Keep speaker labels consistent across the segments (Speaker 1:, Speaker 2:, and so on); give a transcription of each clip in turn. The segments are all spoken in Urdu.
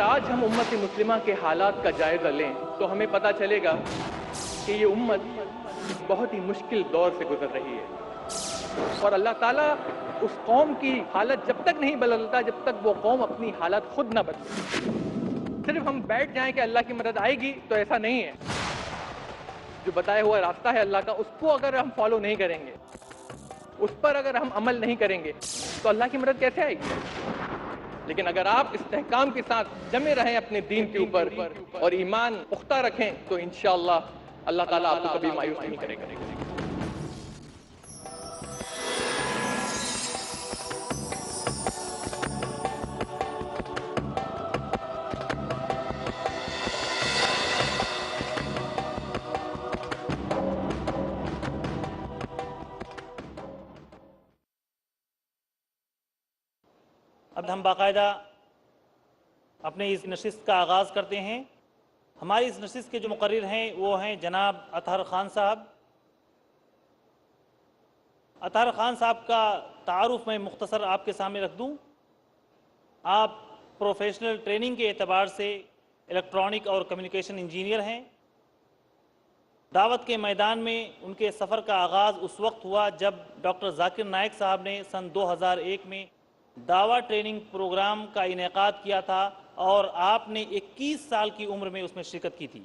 Speaker 1: اگر آج ہم امت مسلمہ کے حالات کا جائزہ لیں تو ہمیں پتہ چلے گا کہ یہ امت بہت ہی مشکل دور سے گزر رہی ہے، اور اللہ تعالیٰ اس قوم کی حالت جب تک نہیں بدلتا جب تک وہ قوم اپنی حالت خود نہ بدلے۔ صرف ہم بیٹھ جائیں کہ اللہ کی مدد آئے گی تو ایسا نہیں ہے۔ جو بتایا ہوا راستہ ہے اللہ کا، اس کو اگر ہم فالو نہیں کریں گے، اس پر اگر ہم عمل نہیں کریں گے تو اللہ کی مدد کیسے آئے گی؟ لیکن اگر آپ استحکام کے ساتھ جمے رہیں اپنے دین کے اوپر اور ایمان پختہ رکھیں تو انشاءاللہ اللہ تعالیٰ آپ کو کبھی مایوس نہیں کرے گا۔
Speaker 2: اب ہم باقاعدہ اپنے اس نشست کا آغاز کرتے ہیں۔ ہماری اس نشست کے جو مقرر ہیں وہ ہیں جناب اطہر خان صاحب۔ اطہر خان صاحب کا تعارف میں مختصر آپ کے سامنے رکھ دوں۔ آپ پروفیشنل ٹریننگ کے اعتبار سے الیکٹرانک اور کمیونیکیشن انجینئر ہیں۔ دعوت کے میدان میں ان کے سفر کا آغاز اس وقت ہوا جب ڈاکٹر ذاکر نائک صاحب نے سن 2001 میں دعویٰ ٹریننگ پروگرام کا انعقاد کیا تھا اور آپ نے 21 سال کی عمر میں اس میں شرکت کی تھی۔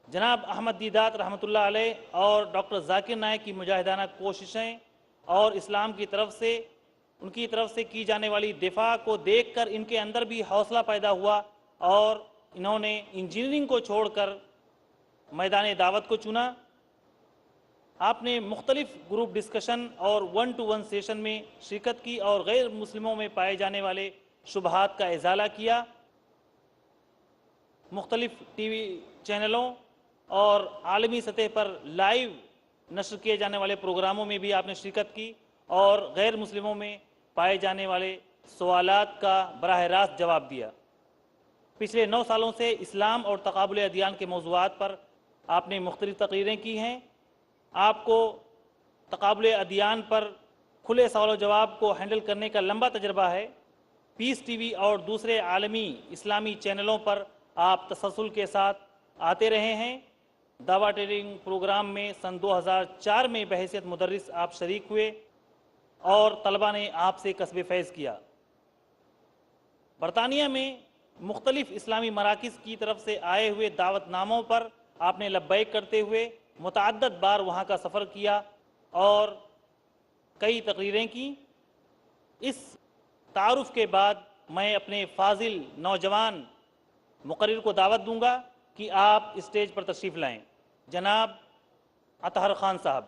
Speaker 2: جناب احمد دیدات رحمۃ اللہ علیہ اور ڈاکٹر ذاکر نائک کی مجاہدانہ کوششیں اور اسلام کی طرف سے ان کی طرف سے کی جانے والی دفاع کو دیکھ کر ان کے اندر بھی حوصلہ پیدا ہوا اور انہوں نے انجینئرنگ کو چھوڑ کر میدان دعوت کو چنا۔ آپ نے مختلف گروپ ڈسکشن اور 1-to-1 سیشن میں شرکت کی اور غیر مسلموں میں پائے جانے والے شبہات کا ازالہ کیا۔ مختلف ٹی وی چینلوں اور عالمی سطح پر لائیو نشر کیے جانے والے پروگراموں میں بھی آپ نے شرکت کی اور غیر مسلموں میں پائے جانے والے سوالات کا براہ راست جواب دیا۔ پچھلے 9 سالوں سے اسلام اور تقابل ادیان کے موضوعات پر آپ نے مختلف تقریریں کی ہیں۔ آپ کو تقابل ادیان پر کھلے سوال و جواب کو ہینڈل کرنے کا لمبا تجربہ ہے۔ پیس ٹی وی اور دوسرے عالمی اسلامی چینلوں پر آپ تسلسل کے ساتھ آتے رہے ہیں۔ دعویٰ ٹریننگ پروگرام میں سن 2004 میں بحیثیت مدرس آپ شریک ہوئے اور طلبہ نے آپ سے کسب فیض کیا۔ برطانیہ میں مختلف اسلامی مراکز کی طرف سے آئے ہوئے دعوت ناموں پر آپ نے لبیک کرتے ہوئے متعدد بار وہاں کا سفر کیا اور کئی تقریریں کی۔ اس تعارف کے بعد میں اپنے فاضل نوجوان مقرر کو دعوت دوں گا کہ آپ اسٹیج پر تشریف لائیں۔ جناب اطہر خان صاحب۔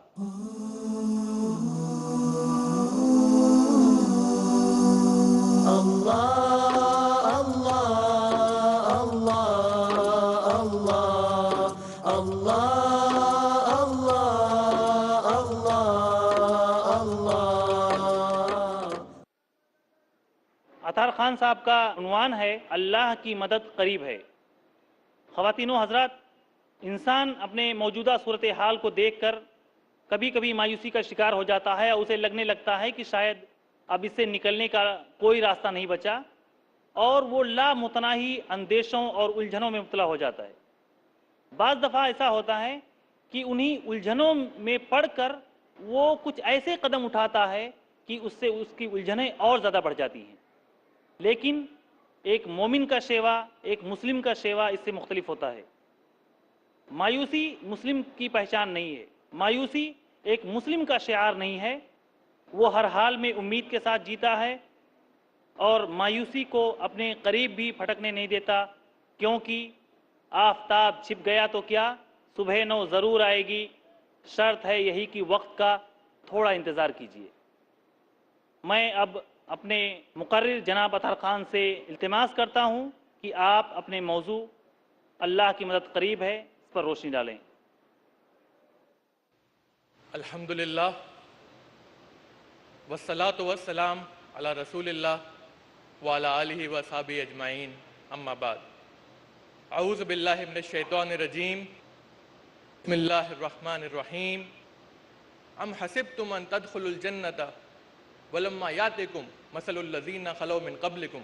Speaker 2: اطہر خان صاحب کا عنوان ہے اللہ کی مدد قریب ہے۔ خواتین و حضرات، انسان اپنے موجودہ صورتحال کو دیکھ کر کبھی کبھی مایوسی کا شکار ہو جاتا ہے اور اسے لگنے لگتا ہے کہ شاید اب اس سے نکلنے کا کوئی راستہ نہیں بچا، اور وہ لامتناہی اندیشوں اور الجھنوں میں مبتلا ہو جاتا ہے۔ بعض دفعہ ایسا ہوتا ہے کہ انہی الجھنوں میں پڑ کر وہ کچھ ایسے قدم اٹھاتا ہے کہ اس سے اس کی الجھنیں اور زیادہ بڑھ جاتی ہیں۔ لیکن ایک مومن کا شیوا، ایک مسلم کا شیوا اس سے مختلف ہوتا ہے۔ مایوسی مسلم کی پہچان نہیں ہے، مایوسی ایک مسلم کا شعار نہیں ہے۔ وہ ہر حال میں امید کے ساتھ جیتا ہے اور مایوسی کو اپنے قریب بھی پھٹکنے نہیں دیتا، کیونکہ آفتاب چھپ گیا تو کیا، صبح نو ضرور آئے گی، شرط ہے یہی کہ وقت کا تھوڑا انتظار کیجیے۔ میں اب اپنے مقرر جناب اطہر خان سے التماس کرتا ہوں کہ آپ اپنے موضوع اللہ کی مدد قریب ہے اس پر روشنی ڈالیں۔
Speaker 1: الحمدللہ والصلاة والسلام علی رسول اللہ وعلی آلہ وصحبہ اجمعین، اما بعد۔ اعوذ باللہ من الشیطان الرجیم، بسم اللہ الرحمن الرحیم۔ ام حسبتم ان تدخلوا الجنة ولما یاتکم مثل الذین خلو من قبلکم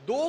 Speaker 1: 2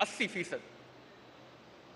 Speaker 1: 80%।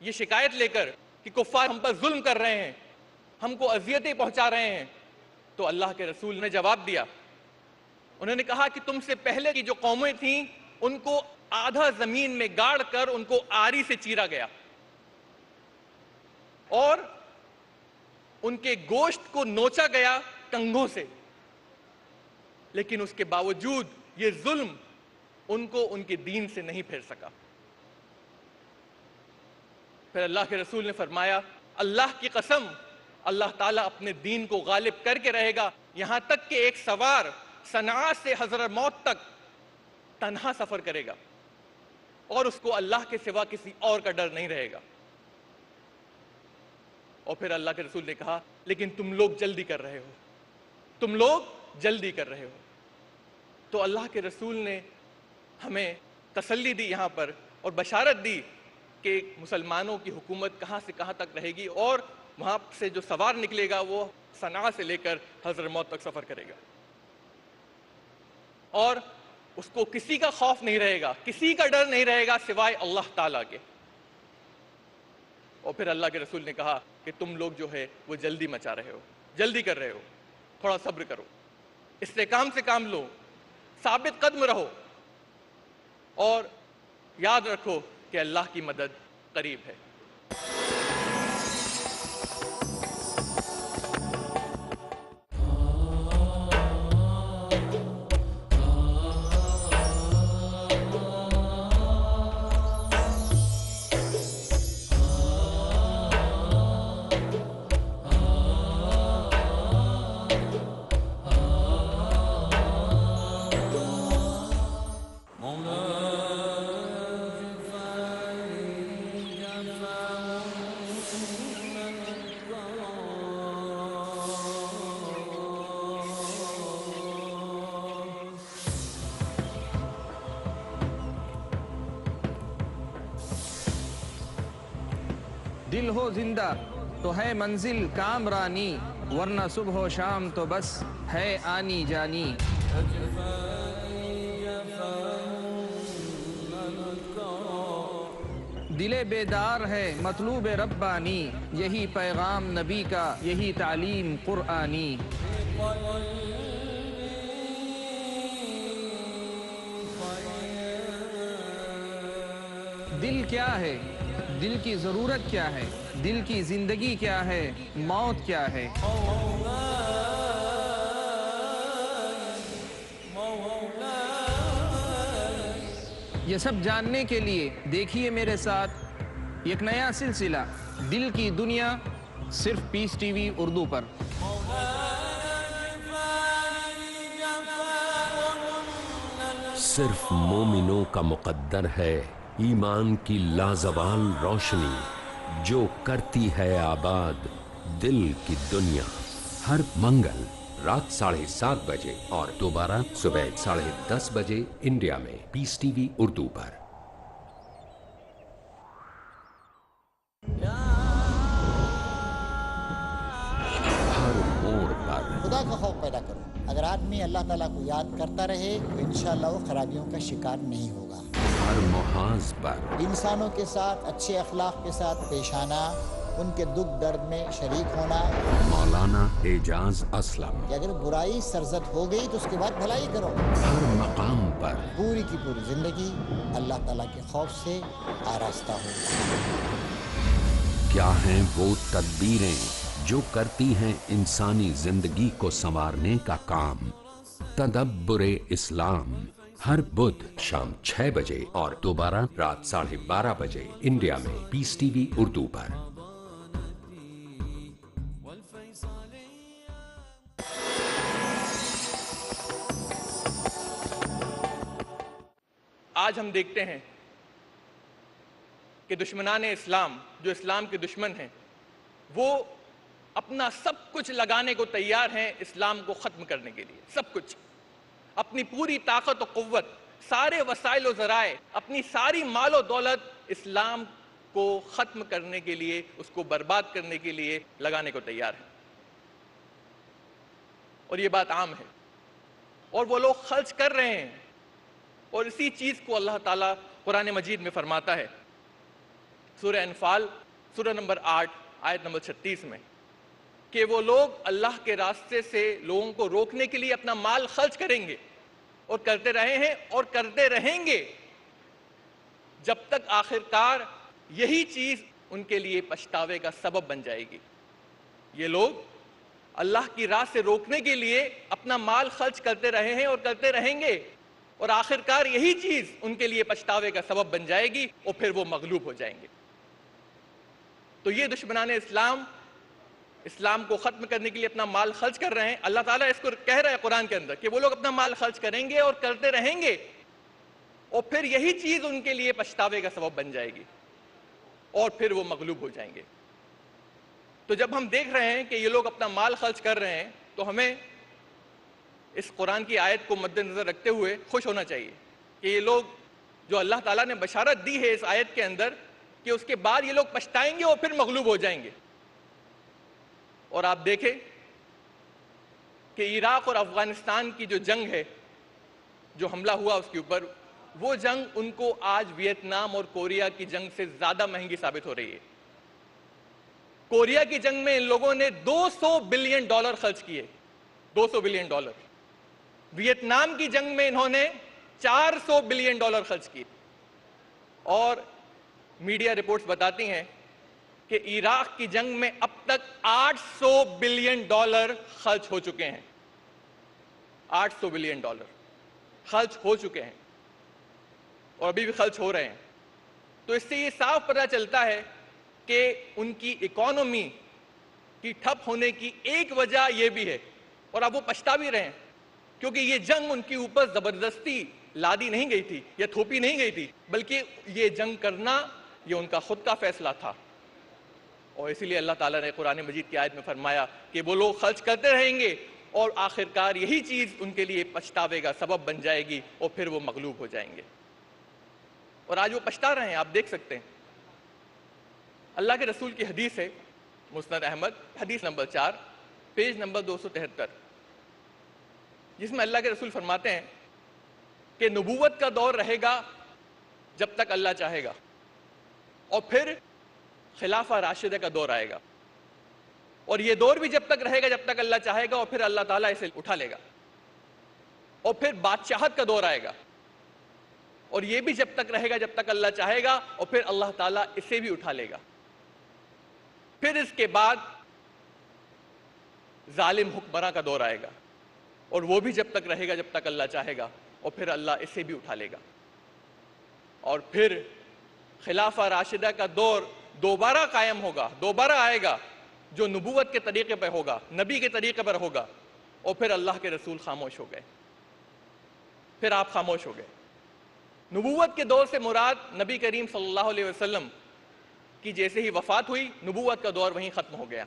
Speaker 1: یہ شکایت لے کر کہ کفار ہم پر ظلم کر رہے ہیں، ہم کو اذیتیں پہنچا رہے ہیں، تو اللہ کے رسول نے جواب دیا. انہوں نے کہا کہ تم سے پہلے کی جو قومیں تھیں ان کو آدھا زمین میں گاڑ کر ان کو آری سے چیرا گیا اور ان کے گوشت کو نوچا گیا کنگھوں سے، لیکن اس کے باوجود یہ ظلم ان کو ان کے دین سے نہیں پھیر سکا. پھر اللہ کے رسول نے فرمایا اللہ کی قسم اللہ تعالیٰ اپنے دین کو غالب کر کے رہے گا، یہاں تک کہ ایک سوار صنعاء سے حضرت موت تک تنہا سفر کرے گا اور اس کو اللہ کے سوا کسی اور کا ڈر نہیں رہے گا. اور پھر اللہ کے رسول نے کہا لیکن تم لوگ جلدی کر رہے ہو، تم لوگ جلدی کر رہے ہو. تو اللہ کے رسول نے ہمیں تسلی دی یہاں پر اور بشارت دی کہ مسلمانوں کی حکومت کہاں سے کہاں تک رہے گی، اور وہاں سے جو سوار نکلے گا وہ صنعاء سے لے کر حضرت موت تک سفر کرے گا، اور اس کو کسی کا خوف نہیں رہے گا، کسی کا ڈر نہیں رہے گا سوائے اللہ تعالیٰ کے. اور پھر اللہ کے رسول نے کہا کہ تم لوگ جو ہے وہ جلدی مچا رہے ہو، جلدی کر رہے ہو، تھوڑا صبر کرو، استحکام سے کام لو، ثابت قدم رہو اور یاد رکھو کہ اللہ کی مدد قریب ہے.
Speaker 3: دل ہو زندہ تو ہے منزل کامرانی، ورنہ صبح و شام تو بس ہے آنی جانی. دل بیدار ہے مطلوب ربانی، یہی پیغام نبی کا، یہی تعلیم قرآنی. دل کیا ہے، دل کی ضرورت کیا ہے، دل کی زندگی کیا ہے، موت کیا ہے. یہ سب جاننے کے لیے دیکھیے میرے ساتھ ایک نیا سلسلہ دل کی دنیا، صرف پیس ٹی وی اردو پر.
Speaker 4: صرف مومنوں کا مقدر ہے ایمان کی لازوال روشنی، جو کرتی ہے آباد دل کی دنیا. ہر منگل رات 7:30 بجے اور دوبارہ صبح 10:30 بجے انڈیا میں پیس ٹی وی اردو پر. ہر موڑ پر
Speaker 5: خدا کا خوف پیدا کرو. اگر آدمی اللہ تعالیٰ کو یاد کرتا رہے تو انشاءاللہ وہ خرابیوں کا شکار نہیں ہوگا.
Speaker 4: ہر محاذ پر
Speaker 5: انسانوں کے ساتھ اچھے اخلاق کے ساتھ پیش آنا، ان کے دکھ درد میں شریک ہونا.
Speaker 4: مولانا اعجاز اسلم.
Speaker 5: کہ اگر برائی سرزد ہو گئی تو اس کے بعد بھلائی کرو.
Speaker 4: ہر مقام پر
Speaker 5: پوری کی پوری زندگی اللہ تعالیٰ کے خوف سے آراستہ ہو.
Speaker 4: کیا ہیں وہ تدبیریں جو کرتی ہیں انسانی زندگی کو سنوارنے کا کام؟ تدبر اسلام ہر بدھ شام 6 بجے اور دوبارہ رات 12:30 بجے انڈیا میں پیس ٹی وی اردو پر.
Speaker 1: آج ہم دیکھتے ہیں کہ دشمنان اسلام، جو اسلام کے دشمن ہیں، وہ اپنا سب کچھ لگانے کو تیار ہیں اسلام کو ختم کرنے کے لیے. سب کچھ، اپنی پوری طاقت و قوت، سارے وسائل و ذرائع، اپنی ساری مال و دولت اسلام کو ختم کرنے کے لیے، اس کو برباد کرنے کے لیے لگانے کو تیار ہیں. اور یہ بات عام ہے اور وہ لوگ خرچ کر رہے ہیں. اور اسی چیز کو اللہ تعالیٰ قرآن مجید میں فرماتا ہے سورہ انفال سورہ نمبر 8 آیت نمبر 36 میں کہ وہ لوگ اللہ کے راستے سے لوگوں کو روکنے کے لیے اپنا مال خرچ کریں گے اور کرتے رہے ہیں اور کرتے رہیں گے جب تک آخرکار یہی چیز ان کے لیے پچھتاوے کا سبب بن جائے گی۔ یہ لوگ اللہ کی راہ سے روکنے کے لیے اپنا مال خرچ کرتے رہے ہیں اور کرتے رہیں گے اور آخرکار یہی چیز ان کے لیے پچھتاوے کا سبب بن جائے گی اور پھر وہ مغلوب ہو جائیں گے۔ تو یہ دشمنان اسلام کو ختم کرنے کے لیے اپنا مال خرچ کر رہے ہیں۔ اللہ تعالیٰ اس کو کہہ رہا ہے قرآن کے اندر کہ وہ لوگ اپنا مال خرچ کریں گے اور کرتے رہیں گے اور پھر یہی چیز ان کے لیے پچھتاوے کا سبب بن جائے گی اور پھر وہ مغلوب ہو جائیں گے۔ تو جب ہم دیکھ رہے ہیں کہ یہ لوگ اپنا مال خرچ کر رہے ہیں تو ہمیں اس قرآن کی آیت کو مد نظر رکھتے ہوئے خوش ہونا چاہیے کہ یہ لوگ جو اللہ تعالیٰ نے بشارت دی ہے اس آیت کے اندر کہ اس کے بعد یہ لوگ پچھتائیں گے اور پھر مغلوب ہو جائیں گے۔ اور آپ دیکھیں کہ عراق اور افغانستان کی جو جنگ ہے، جو حملہ ہوا اس کے اوپر، وہ جنگ ان کو آج ویتنام اور کوریا کی جنگ سے زیادہ مہنگی ثابت ہو رہی ہے۔ کوریا کی جنگ میں ان لوگوں نے $200 بلین خرچ کیے، $200 بلین۔ ویتنام کی جنگ میں انہوں نے $400 بلین خرچ کیے، اور میڈیا رپورٹس بتاتی ہیں کہ عراق کی جنگ میں اب تک $800 بلین خرچ ہو چکے ہیں۔ $800 بلین خرچ ہو چکے ہیں اور ابھی بھی خرچ ہو رہے ہیں۔ تو اس سے یہ صاف پتہ چلتا ہے کہ ان کی اکانومی کی ٹھپ ہونے کی ایک وجہ یہ بھی ہے، اور اب وہ پچھتا بھی رہے ہیں، کیونکہ یہ جنگ ان کے اوپر زبردستی لادی نہیں گئی تھی یا تھوپی نہیں گئی تھی، بلکہ یہ جنگ کرنا یہ ان کا خود کا فیصلہ تھا۔ اور اسی لیے اللہ تعالیٰ نے قرآن مجید کی آیت میں فرمایا کہ وہ لوگ خرچ کرتے رہیں گے اور آخرکار یہی چیز ان کے لیے پچھتاوے کا سبب بن جائے گی اور پھر وہ مغلوب ہو جائیں گے۔ اور آج وہ پچھتا رہے ہیں، آپ دیکھ سکتے ہیں۔ اللہ کے رسول کی حدیث ہے مسند احمد حدیث نمبر 4 پیج نمبر 273، جس میں اللہ کے رسول فرماتے ہیں کہ نبوت کا دور رہے گا جب تک اللہ چاہے گا، اور پھر خلافہ راشدہ کا دور آئے گا، اور یہ دور بھی جب تک رہے گا جب تک اللہ چاہے گا، اور پھر اللہ تعالیٰ اسے اٹھا لے گا، اور پھر بادشاہت کا دور آئے گا، اور یہ بھی جب تک رہے گا جب تک اللہ چاہے گا، اور پھر اللہ تعالیٰ اسے بھی اٹھا لے گا۔ پھر اس کے بعد ظالم حکمراں کا دور آئے گا، اور وہ بھی جب تک رہے گا جب تک اللہ چاہے گا، اور پھر اللہ اسے بھی اٹھا لے گا، اور پھر خلافہ راشدہ کا دور دوبارہ قائم ہوگا، دوبارہ آئے گا، جو نبوت کے طریقے پر ہوگا، نبی کے طریقے پر ہوگا، اور پھر اللہ کے رسول خاموش ہو گئے، پھر آپ خاموش ہو گئے۔ نبوت کے دور سے مراد نبی کریم صلی اللہ علیہ وسلم کی جیسے ہی وفات ہوئی، نبوت کا دور وہیں ختم ہو گیا۔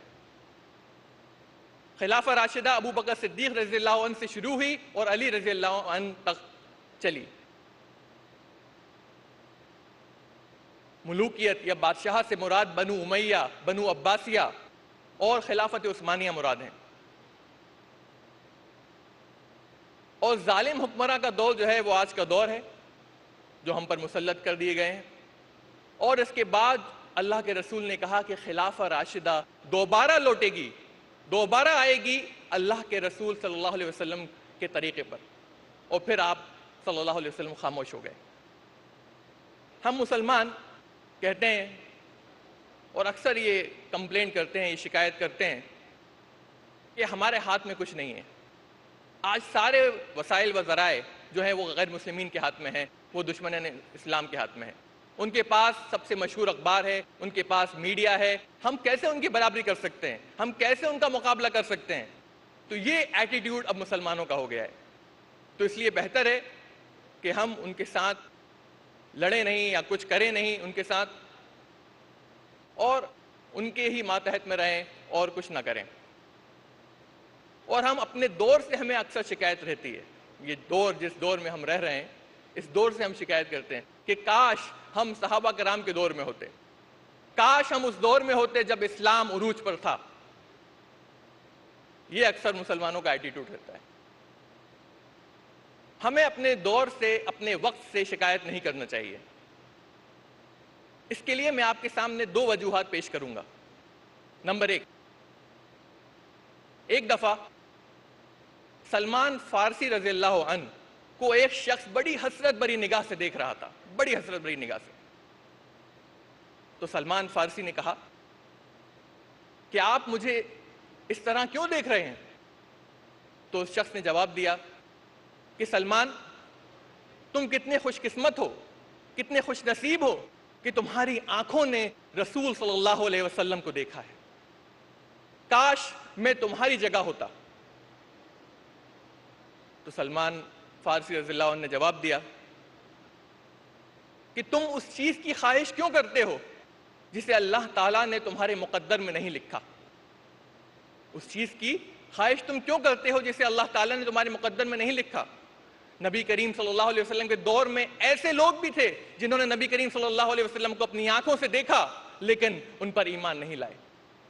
Speaker 1: خلافہ راشدہ ابو بکر صدیق رضی اللہ عنہ سے شروع ہوئی اور علی رضی اللہ عنہ تک چلی۔ ملوکیت یا بادشاہ سے مراد بنو امیہ، بنو عباسیہ اور خلافت عثمانیہ مراد ہیں۔ اور ظالم حکمراں کا دور جو ہے وہ آج کا دور ہے جو ہم پر مسلط کر دیے گئے ہیں، اور اس کے بعد اللہ کے رسول نے کہا کہ خلافہ راشدہ دوبارہ لوٹے گی، دوبارہ آئے گی اللہ کے رسول صلی اللہ علیہ وسلم کے طریقے پر، اور پھر آپ صلی اللہ علیہ وسلم خاموش ہو گئے۔ ہم مسلمان کہتے ہیں اور اکثر یہ کمپلین کرتے ہیں، یہ شکایت کرتے ہیں کہ ہمارے ہاتھ میں کچھ نہیں ہے۔ آج سارے وسائل و ذرائع جو ہیں وہ غیر مسلمین کے ہاتھ میں ہیں، وہ دشمنان اسلام کے ہاتھ میں ہیں۔ ان کے پاس سب سے مشہور اخبار ہے، ان کے پاس میڈیا ہے، ہم کیسے ان کی برابری کر سکتے ہیں، ہم کیسے ان کا مقابلہ کر سکتے ہیں؟ تو یہ ایٹیٹیوڈ اب مسلمانوں کا ہو گیا ہے۔ تو اس لیے بہتر ہے کہ ہم ان کے ساتھ لڑیں نہیں یا کچھ کریں نہیں ان کے ساتھ، اور ان کے ہی ماتحت میں رہیں اور کچھ نہ کریں۔ اور ہم اپنے دور سے ہمیں اکثر شکایت رہتی ہے، یہ دور جس دور میں ہم رہ رہے ہیں اس دور سے ہم شکایت کرتے ہیں کہ کاش ہم صحابہ کرام کے دور میں ہوتے، کاش ہم اس دور میں ہوتے جب اسلام عروج پر تھا۔ یہ اکثر مسلمانوں کا ایٹیٹیوڈ رہتا ہے۔ ہمیں اپنے دور سے، اپنے وقت سے شکایت نہیں کرنا چاہیے۔ اس کے لیے میں آپ کے سامنے دو وجوہات پیش کروں گا۔ نمبر ایک دفعہ سلمان فارسی رضی اللہ عنہ کو ایک شخص بڑی حسرت بری نگاہ سے دیکھ رہا تھا، بڑی حسرت بری نگاہ سے۔ تو سلمان فارسی نے کہا کہ آپ مجھے اس طرح کیوں دیکھ رہے ہیں؟ تو اس شخص نے جواب دیا کہ سلمان، تم کتنے خوش قسمت ہو، کتنے خوش نصیب ہو کہ تمہاری آنکھوں نے رسول صلی اللہ علیہ وسلم کو دیکھا ہے، کاش میں تمہاری جگہ ہوتا۔ تو سلمان فارسی رضی اللہ عنہ نے جواب دیا کہ تم اس چیز کی خواہش کیوں کرتے ہو جسے اللہ تعالیٰ نے تمہارے مقدر میں نہیں لکھا؟ اس چیز کی خواہش تم کیوں کرتے ہو جسے اللہ تعالیٰ نے تمہارے مقدر میں نہیں لکھا؟ نبی کریم صلی اللہ علیہ وسلم کے دور میں ایسے لوگ بھی تھے جنہوں نے نبی کریم صلی اللہ علیہ وسلم کو اپنی آنکھوں سے دیکھا لیکن ان پر ایمان نہیں لائے،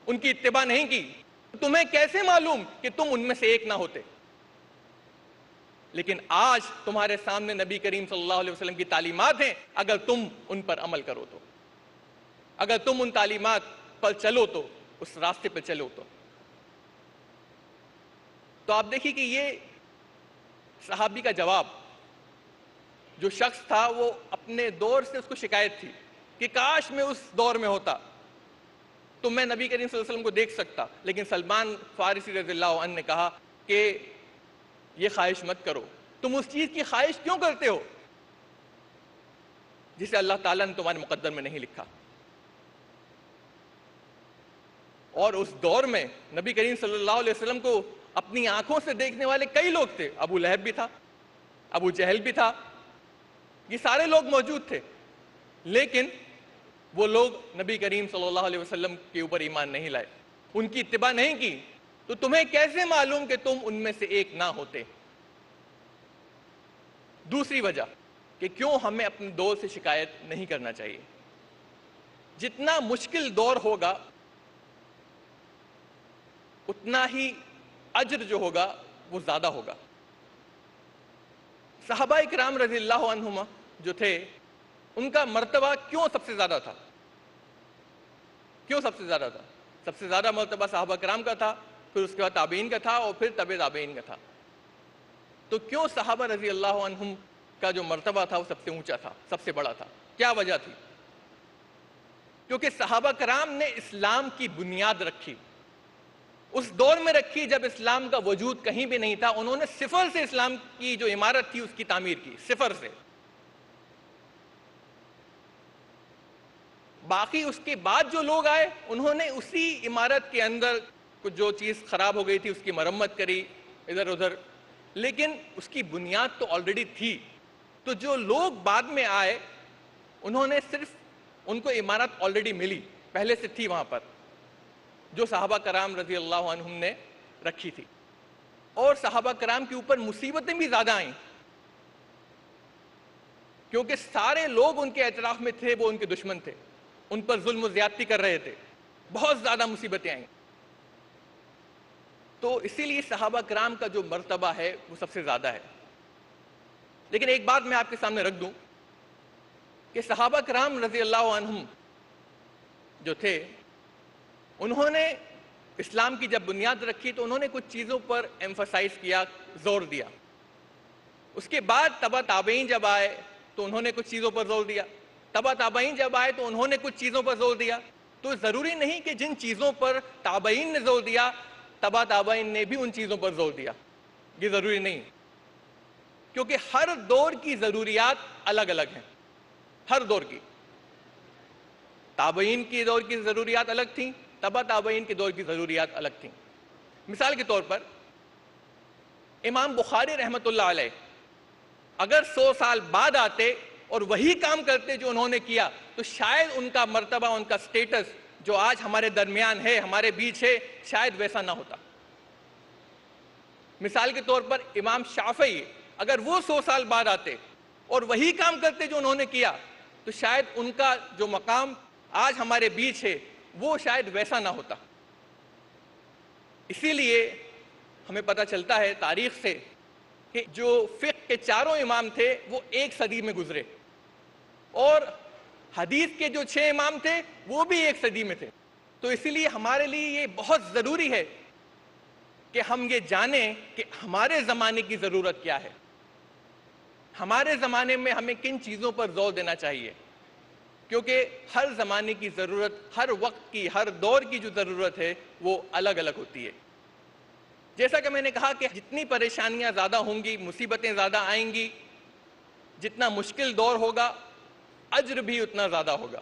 Speaker 1: ان کی اتباع نہیں کی۔ تمہیں کیسے معلوم کہ تم ان میں سے ایک نہ ہوتے؟ لیکن آج تمہارے سامنے نبی کریم صلی اللہ علیہ وسلم کی تعلیمات ہیں، اگر تم ان پر عمل کرو تو، اگر تم ان تعلیمات پر چلو تو، اس راستے پر چلو تو آپ دیکھیے کہ یہ صحابی کا جواب، جو شخص تھا وہ اپنے دور سے اس کو شکایت تھی کہ کاش میں اس دور میں ہوتا تو میں نبی کریم صلی اللہ علیہ وسلم کو دیکھ سکتا، لیکن سلمان فارسی رضی اللہ عنہ نے کہا کہ یہ خواہش مت کرو، تم اس چیز کی خواہش کیوں کرتے ہو جسے اللہ تعالیٰ نے تمہارے مقدر میں نہیں لکھا؟ اور اس دور میں نبی کریم صلی اللہ علیہ وسلم کو اپنی آنکھوں سے دیکھنے والے کئی لوگ تھے، ابو لہب بھی تھا، ابو جہل بھی تھا، یہ سارے لوگ موجود تھے، لیکن وہ لوگ نبی کریم صلی اللہ علیہ وسلم کے اوپر ایمان نہیں لائے، ان کی اتباع نہیں کی، تو تمہیں کیسے معلوم کہ تم ان میں سے ایک نہ ہوتے؟ دوسری وجہ کہ کیوں ہمیں اپنے دور سے شکایت نہیں کرنا چاہیے۔ جتنا مشکل دور ہوگا اتنا ہی اجر جو ہوگا وہ زیادہ ہوگا۔ صحابہ کرام رضی اللہ عنہم جو تھے ان کا مرتبہ کیوں سب سے زیادہ تھا؟ کیوں سب سے زیادہ تھا؟ سب سے زیادہ مرتبہ صحابہ کرام کا تھا، پھر اس کے بعد تابعین کا تھا، اور پھر تبع تابعین کا تھا۔ تو کیوں صحابہ رضی اللہ عنہم کا جو مرتبہ تھا وہ سب سے اونچا تھا، سب سے بڑا تھا؟ کیا وجہ تھی؟ کیونکہ صحابہ کرام نے اسلام کی بنیاد رکھی، اس دور میں رکھی جب اسلام کا وجود کہیں بھی نہیں تھا۔ انہوں نے صفر سے اسلام کی جو عمارت تھی اس کی تعمیر کی، صفر سے۔ باقی اس کے بعد جو لوگ آئے انہوں نے اسی عمارت کے اندر کچھ جو چیز خراب ہو گئی تھی اس کی مرمت کری ادھر ادھر، لیکن اس کی بنیاد تو آلریڈی تھی۔ تو جو لوگ بعد میں آئے انہوں نے صرف ان کو عمارت آلریڈی ملی، پہلے سے تھی وہاں پر، جو صحابہ کرام رضی اللہ عنہم نے رکھی تھی۔ اور صحابہ کرام کے اوپر مصیبتیں بھی زیادہ آئیں، کیونکہ سارے لوگ ان کے اعتراف میں تھے وہ ان کے دشمن تھے، ان پر ظلم و زیادتی کر رہے تھے، بہت زیادہ مصیبتیں آئیں۔ تو اسی لیے صحابہ کرام کا جو مرتبہ ہے وہ سب سے زیادہ ہے۔ لیکن ایک بات میں آپ کے سامنے رکھ دوں کہ صحابہ کرام رضی اللہ عنہم جو تھے انہوں نے اسلام کی جب بنیاد رکھی تو انہوں نے کچھ چیزوں پر ایمفسائز کیا، زور دیا۔ اس کے بعد تبع تابعین جب آئے تو انہوں نے کچھ چیزوں پر زور دیا، تبع تابعین جب آئے تو انہوں نے کچھ چیزوں پر زور دیا۔ تو ضروری نہیں کہ جن چیزوں پر تابعین نے زور دیا تبع تابعین نے بھی ان چیزوں پر زور دیا، یہ ضروری نہیں، کیونکہ ہر دور کی ضروریات الگ الگ ہیں، ہر دور کی۔ تابعین کی دور کی ضروریات الگ تھیں، تبع تابعین کے دور کی ضروریات الگ تھیں۔ مثال کے طور پر امام بخاری رحمۃ اللہ علیہ اگر 100 سال بعد آتے اور وہی کام کرتے جو انہوں نے کیا تو شاید ان کا مرتبہ، ان کا سٹیٹس جو آج ہمارے درمیان ہے، ہمارے بیچ ہے، شاید ویسا نہ ہوتا۔ مثال کے طور پر امام شافعی اگر وہ 100 سال بعد آتے اور وہی کام کرتے جو انہوں نے کیا تو شاید ان کا جو مقام آج ہمارے بیچ ہے وہ شاید ویسا نہ ہوتا۔ اسی لیے ہمیں پتہ چلتا ہے تاریخ سے کہ جو فقہ کے چاروں امام تھے وہ ایک صدی میں گزرے، اور حدیث کے جو 6 امام تھے وہ بھی 1 صدی میں تھے. تو اسی لیے ہمارے لیے یہ بہت ضروری ہے کہ ہم یہ جانیں کہ ہمارے زمانے کی ضرورت کیا ہے، ہمارے زمانے میں ہمیں کن چیزوں پر زور دینا چاہیے، کیونکہ ہر زمانے کی ضرورت، ہر وقت کی، ہر دور کی جو ضرورت ہے وہ الگ الگ ہوتی ہے. جیسا کہ میں نے کہا کہ جتنی پریشانیاں زیادہ ہوں گی، مصیبتیں زیادہ آئیں گی، جتنا مشکل دور ہوگا، اجر بھی اتنا زیادہ ہوگا.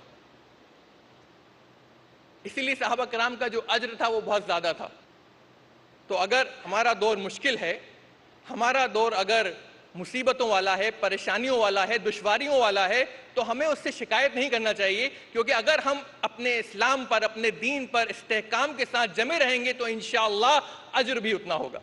Speaker 1: اسی لیے صحابہ کرام کا جو اجر تھا وہ بہت زیادہ تھا. تو اگر ہمارا دور مشکل ہے، ہمارا دور اگر مصیبتوں والا ہے، پریشانیوں والا ہے، دشواریوں والا ہے، تو ہمیں اس سے شکایت نہیں کرنا چاہیے، کیونکہ اگر ہم اپنے اسلام پر، اپنے دین پر استحکام کے ساتھ جمے رہیں گے تو انشاءاللہ اجر بھی اتنا ہوگا.